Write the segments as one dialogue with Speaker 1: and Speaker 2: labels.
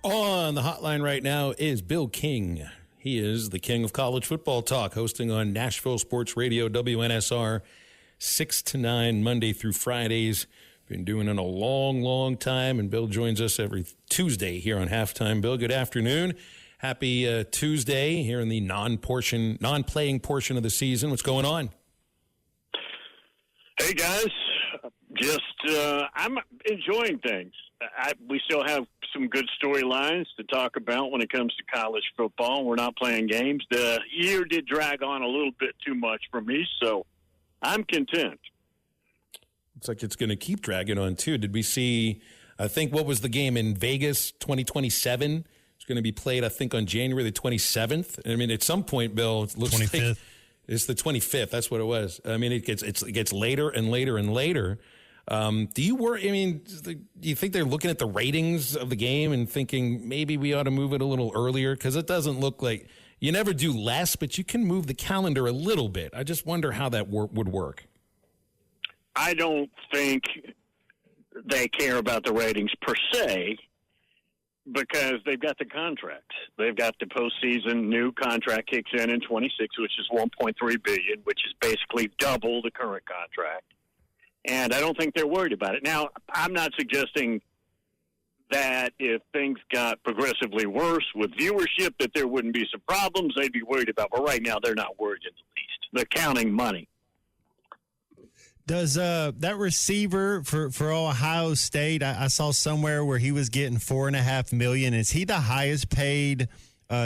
Speaker 1: On the hotline right now is Bill King. He is the king of college football talk, hosting on Nashville Sports Radio, WNSR, 6 to 9, Monday through Fridays. Been doing it a long, long time, and Bill joins us every Tuesday here on Halftime. Bill, good afternoon. Happy Tuesday here in the non-playing portion of the season. What's going on?
Speaker 2: Hey, guys. I'm enjoying things. We still have some good storylines to talk about when it comes to college football. We're not playing games. The year did drag on a little bit too much for me, so I'm content.
Speaker 1: Looks like it's going to keep dragging on, too. Did we see, I think, what was the game in Vegas, 2027? It's going to be played, I think, on January the 27th. I mean, at some point, Bill, it looks 25th. Like it's the 25th. That's what it was. I mean, it gets later and later and later. Do you worry? I mean, do you think they're looking at the ratings of the game and thinking maybe we ought to move it a little earlier? Because it doesn't look like you never do less, but you can move the calendar a little bit. I just wonder how that would work.
Speaker 2: I don't think they care about the ratings per se because they've got the contract. They've got the postseason new contract kicks in 26, which is $1.3 billion, which is basically double the current contract. And I don't think they're worried about it. Now, I'm not suggesting that if things got progressively worse with viewership that there wouldn't be some problems they'd be worried about. But right now, they're not worried in the least. They're counting money.
Speaker 3: Does that receiver for Ohio State, I saw somewhere where he was getting $4.5 million. Is he the highest paid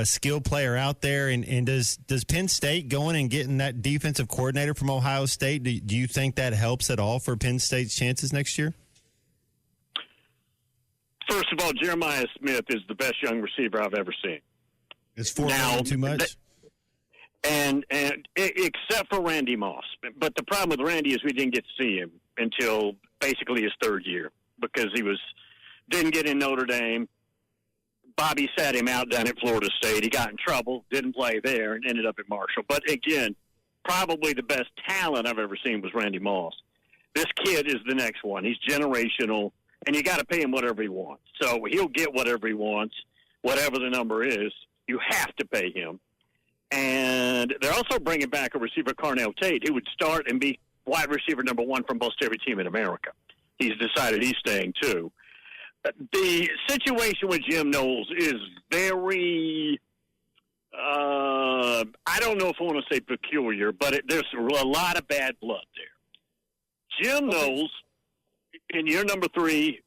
Speaker 3: skill player out there? And does Penn State going and getting that defensive coordinator from Ohio State, do you think that helps at all for Penn State's chances next year?
Speaker 2: First of all, Jeremiah Smith is the best young receiver I've ever seen.
Speaker 3: Is $4 million too much?
Speaker 2: And except for Randy Moss. But the problem with Randy is we didn't get to see him until basically his third year because he didn't get in Notre Dame. Bobby sat him out down at Florida State. He got in trouble, didn't play there, and ended up at Marshall. But again, probably the best talent I've ever seen was Randy Moss. This kid is the next one. He's generational, and you got to pay him whatever he wants. So he'll get whatever he wants, whatever the number is. You have to pay him. And they're also bringing back a receiver, Carnell Tate, who would start and be wide receiver number one for most every team in America. He's decided he's staying too. The situation with Jim Knowles is very, I don't know if I want to say peculiar, but there's a lot of bad blood there. Jim Knowles, in year number 3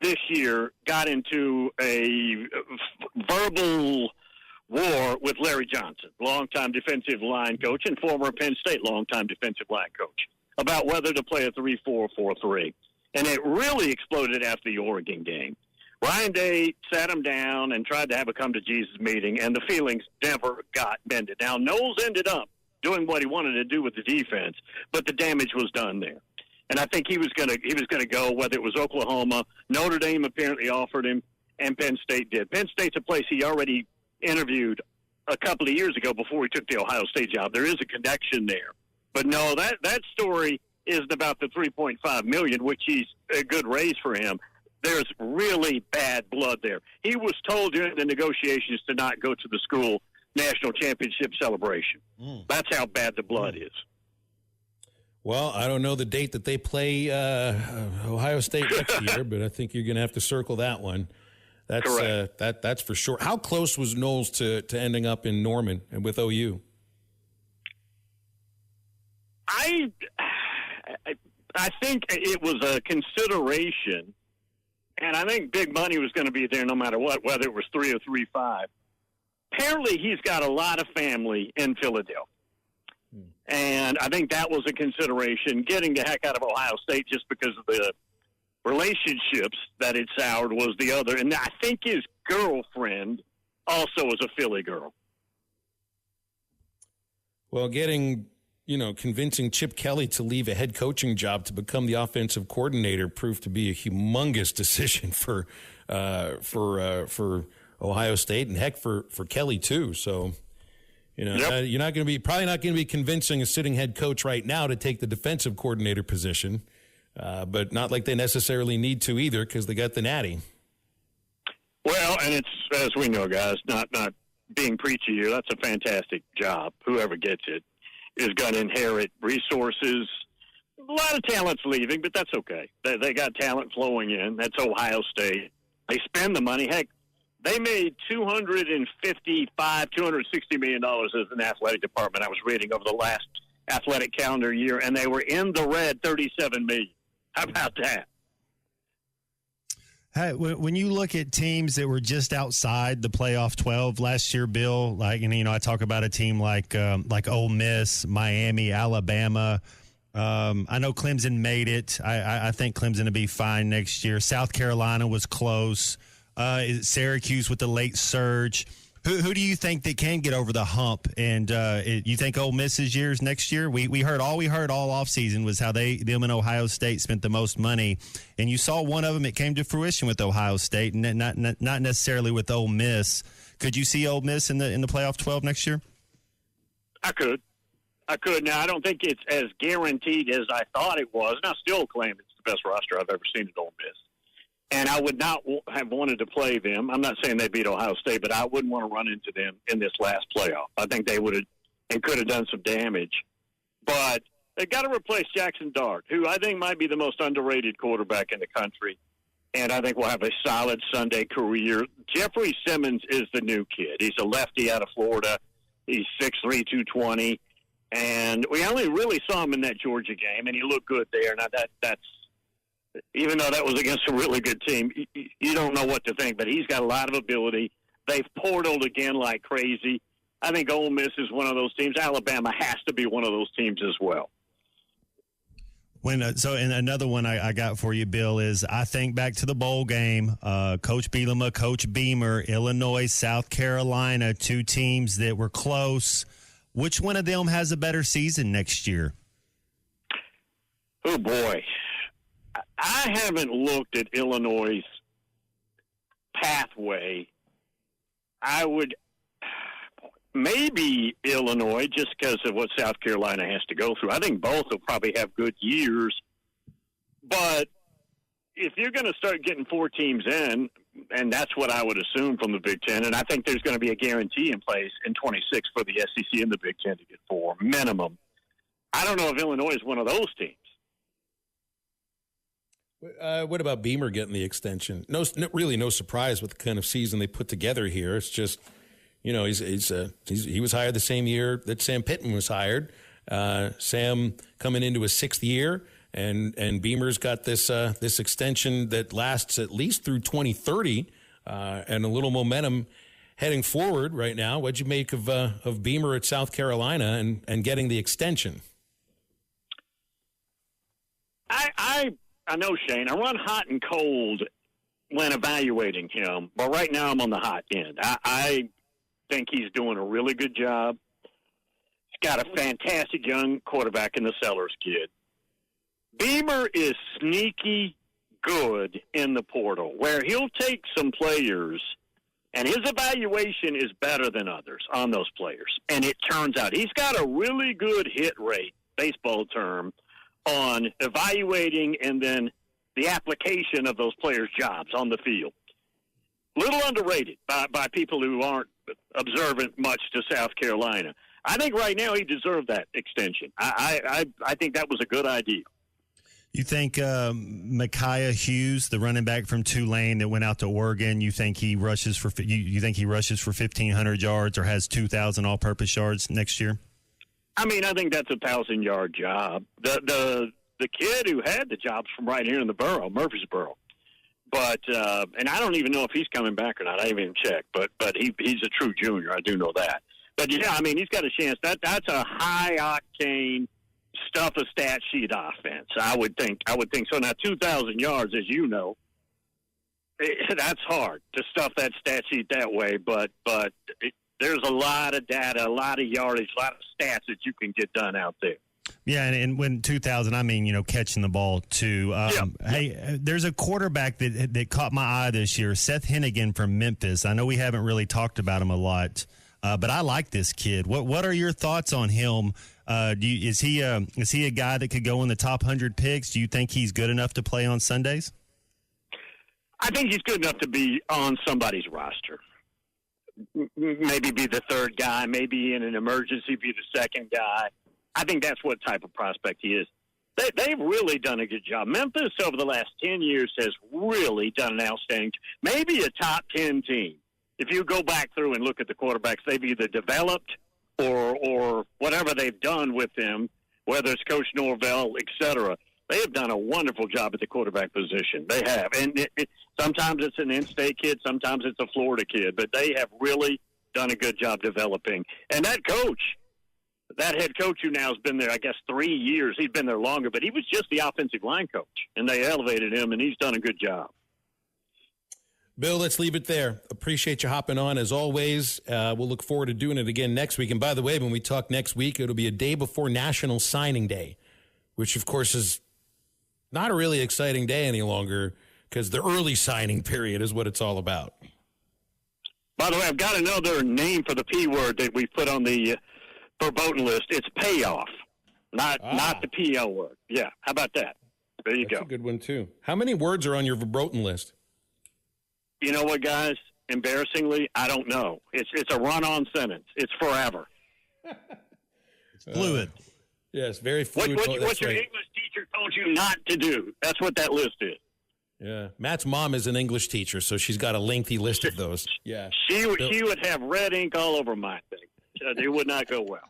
Speaker 2: this year, got into a verbal war with Larry Johnson, longtime defensive line coach and former Penn State longtime defensive line coach, about whether to play a 3-4 or 4-3. And it really exploded after the Oregon game. Ryan Day sat him down and tried to have a come-to-Jesus meeting, and the feelings never got mended. Now, Knowles ended up doing what he wanted to do with the defense, but the damage was done there. And I think he was going to go, whether it was Oklahoma, Notre Dame apparently offered him, and Penn State did. Penn State's a place he already interviewed a couple of years ago before he took the Ohio State job. There is a connection there. But no, that story isn't about the $3.5 million, which is a good raise for him. There's really bad blood there. He was told during the negotiations to not go to the school national championship celebration. That's how bad the blood is.
Speaker 1: Well, I don't know the date that they play Ohio State next year, but I think you're going to have to circle that one. That's correct. That's for sure. How close was Knowles to ending up in Norman and with OU?
Speaker 2: I think it was a consideration, and I think big money was going to be there no matter what, whether it was 3 or 3.5. Apparently, he's got a lot of family in Philadelphia, and I think that was a consideration. Getting the heck out of Ohio State just because of the relationships that it soured was the other, and I think his girlfriend also was a Philly girl.
Speaker 1: Well, convincing Chip Kelly to leave a head coaching job to become the offensive coordinator proved to be a humongous decision for Ohio State and heck for Kelly too. So, you're not going to be convincing a sitting head coach right now to take the defensive coordinator position, but not like they necessarily need to either because they got the Natty.
Speaker 2: Well, Well, and it's, as we know, guys, not being preachy here, that's a fantastic job. Whoever gets it is going to inherit resources. A lot of talent's leaving, but that's okay. They got talent flowing in. That's Ohio State. They spend the money. Heck, they made $260 million as an athletic department. I was reading over the last athletic calendar year, and they were in the red $37 million. How about that?
Speaker 3: Hey, when you look at teams that were just outside the playoff 12 last year, Bill, like, and, you know, I talk about a team like Ole Miss, Miami, Alabama. I know Clemson made it. I think Clemson will be fine next year. South Carolina was close. Syracuse with the late surge. Who do you think that can get over the hump? And you think Ole Miss's years next year? We heard all offseason was how them and Ohio State spent the most money. And you saw one of them, it came to fruition with Ohio State, and not necessarily with Ole Miss. Could you see Ole Miss in the playoff 12 next year?
Speaker 2: I could. Now, I don't think it's as guaranteed as I thought it was, and I still claim it's the best roster I've ever seen at Ole Miss. And I would not have wanted to play them. I'm not saying they beat Ohio State, but I wouldn't want to run into them in this last playoff. I think they would have and could have done some damage. But they've got to replace Jackson Dart, who I think might be the most underrated quarterback in the country. And I think will have a solid Sunday career. Jeffrey Simmons is the new kid. He's a lefty out of Florida. He's 6'3", 220. And we only really saw him in that Georgia game, and he looked good there. Now, that's even though that was against a really good team, you don't know what to think. But he's got a lot of ability. They've portaled again like crazy. I think Ole Miss is one of those teams. Alabama has to be one of those teams as well.
Speaker 3: And another one I got for you, Bill, is I think back to the bowl game, Coach Bielema, Coach Beamer, Illinois, South Carolina, two teams that were close. Which one of them has a better season next year?
Speaker 2: Oh, boy. I haven't looked at Illinois' pathway. I would maybe Illinois just because of what South Carolina has to go through. I think both will probably have good years. But if you're going to start getting 4 teams in, and that's what I would assume from the Big Ten, and I think there's going to be a guarantee in place in 26 for the SEC and the Big Ten to get 4, minimum. I don't know if Illinois is one of those teams.
Speaker 1: What about Beamer getting the extension? Really no surprise with the kind of season they put together here. It's just, you know, he was hired the same year that Sam Pittman was hired. Sam coming into his 6th year, and Beamer's got this extension that lasts at least through 2030, and a little momentum heading forward right now. What'd you make of Beamer at South Carolina and getting the extension?
Speaker 2: I know, Shane. I run hot and cold when evaluating him, but right now I'm on the hot end. I think he's doing a really good job. He's got a fantastic young quarterback in the Sellers kid. Beamer is sneaky good in the portal, where he'll take some players, and his evaluation is better than others on those players. And it turns out he's got a really good hit rate, baseball term, on evaluating and then the application of those players' jobs on the field. Little underrated by people who aren't observant much to South Carolina. I think right now he deserved that extension. I think that was a good idea.
Speaker 3: You think Micaiah Hughes, the running back from Tulane that went out to Oregon, you think he rushes for 1,500 yards or has 2,000 all-purpose yards next year?
Speaker 2: I mean, I think that's a 1,000-yard job. The kid who had the job's from right here in the borough, Murfreesboro. But and I don't even know if he's coming back or not. I haven't even checked. But he's a true junior. I do know that. But yeah, I mean, he's got a chance. That's a high octane stuff a stat sheet offense. I would think so. Now 2,000 yards, as you know, that's hard to stuff that stat sheet that way. But there's a lot of data, a lot of yardage, a lot of stats that you can get done out there.
Speaker 3: Yeah, and when 2,000, I mean, you know, catching the ball too. Hey, there's a quarterback that caught my eye this year, Seth Hennigan from Memphis. I know we haven't really talked about him a lot, but I like this kid. What are your thoughts on him? Is he a guy that could go in the top 100 picks? Do you think he's good enough to play on Sundays?
Speaker 2: I think he's good enough to be on somebody's roster. Maybe be the third guy, maybe in an emergency be the second guy. I think that's what type of prospect he is. They've really done a good job. Memphis over the last 10 years has really done an outstanding, maybe a top 10 team. If you go back through and look at the quarterbacks, they've either developed or whatever they've done with them, whether it's Coach Norvell, et cetera. They have done a wonderful job at the quarterback position. They have. And sometimes it's an in-state kid, sometimes it's a Florida kid, but they have really done a good job developing. And that coach, that head coach who now has been there, I guess, 3 years, he's been there longer, but he was just the offensive line coach, and they elevated him, and he's done a good job.
Speaker 1: Bill, let's leave it there. Appreciate you hopping on as always. We'll look forward to doing it again next week. And by the way, when we talk next week, it'll be a day before National Signing Day, which, of course, is not a really exciting day any longer because the early signing period is what it's all about.
Speaker 2: By the way, I've got another name for the P word that we put on the verboten list. It's payoff, not the PL word. Yeah, how about that? There you
Speaker 1: That's
Speaker 2: go.
Speaker 1: A good one, too. How many words are on your verboten list?
Speaker 2: You know what, guys? Embarrassingly, I don't know. It's a run-on sentence. It's forever.
Speaker 3: It's fluid.
Speaker 1: Yes, very fluid.
Speaker 2: What your English teacher told you not to do. That's what that list is.
Speaker 1: Yeah. Matt's mom is an English teacher, so she's got a lengthy list of those. Yeah.
Speaker 2: She would have red ink all over my thing. It would not go well.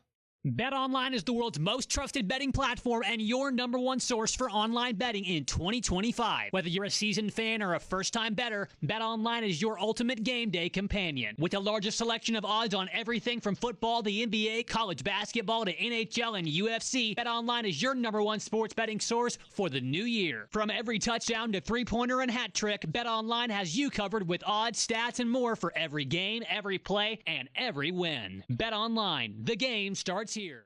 Speaker 4: BetOnline is the world's most trusted betting platform and your number one source for online betting in 2025. Whether you're a seasoned fan or a first-time bettor, BetOnline is your ultimate game day companion. With the largest selection of odds on everything from football to NBA, college basketball to NHL and UFC, BetOnline is your number one sports betting source for the new year. From every touchdown to three-pointer and hat trick, BetOnline has you covered with odds, stats, and more for every game, every play, and every win. BetOnline, the game starts here.